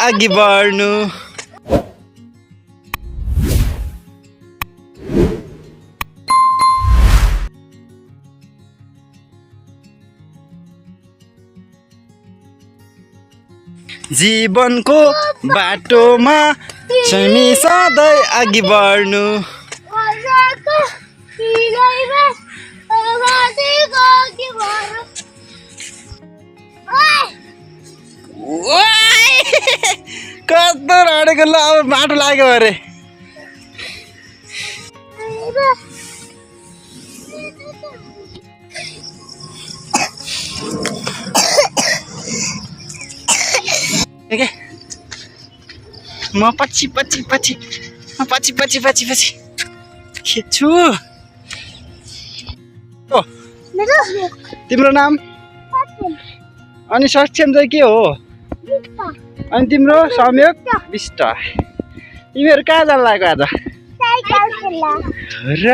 अघि बढ्नु। जीवनको बाटोमा हामी सधैँ अघि बढ्नु। कस्तो रडेको ल अब बाटो लाग्यो अरे। म पछि खिच्छु। तिम्रो नाम? अनि सक्षम चाहिँ के हो? अनि तिम्रो? संयोग विष्ट। तिमीहरू कहाँ जान लाग्यो आज? र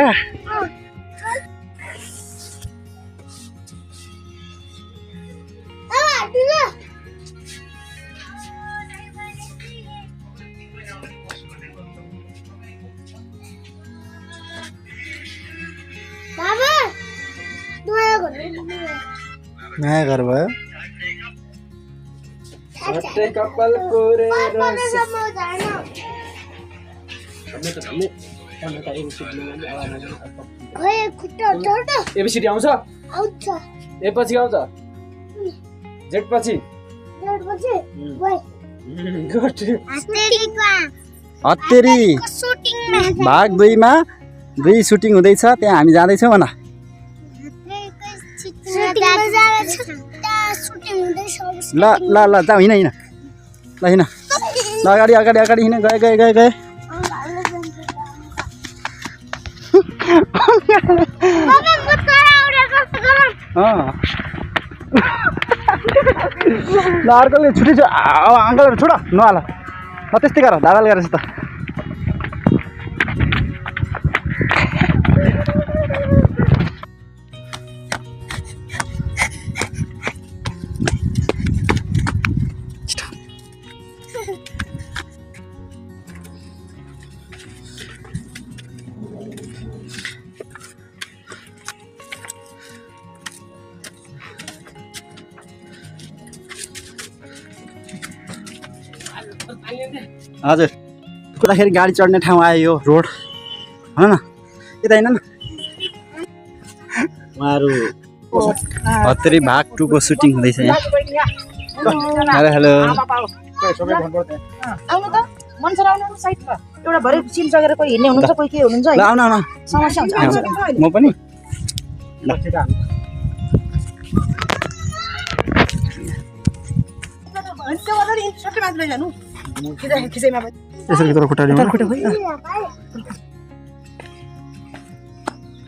नयाँ घर भयो। कपाल कोरेर एबीसीडी आउँछ? ए पछि आउँछ? जेड पछि? हत्तेरी भाग 2 मा 2 सुटिङ हुँदैछ, त्यहाँ हामी जाँदैछौँ भन। ल ल ल जाऊ, हिँड ल हिँड ल, अगाडि हिँड। गए ल अर्कोले छुट्टी छ। अब अङ्कलहरू छोड नहाल, म त्यस्तै गर धाराल गरेछ त। हजुर कुदाखेरि गाडी चढ्ने ठाउँ आयो यो रोड, होइन न? यता होइन न? उहाँहरू हत्तेरी भाग 2 को सुटिङ हुँदैछ यहाँ। हेलो हेलो एउटा भरे सिन सकेर कोही हिँड्ने हुनुहुन्छ, कोही के हुनुहुन्छ, ल आउन समस्या हुन्छ। म पनि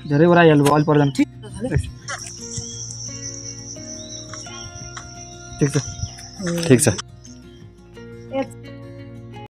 धेरै ओह्राइहाल्नु भयो, अलि पर्दैन। ठिक छ।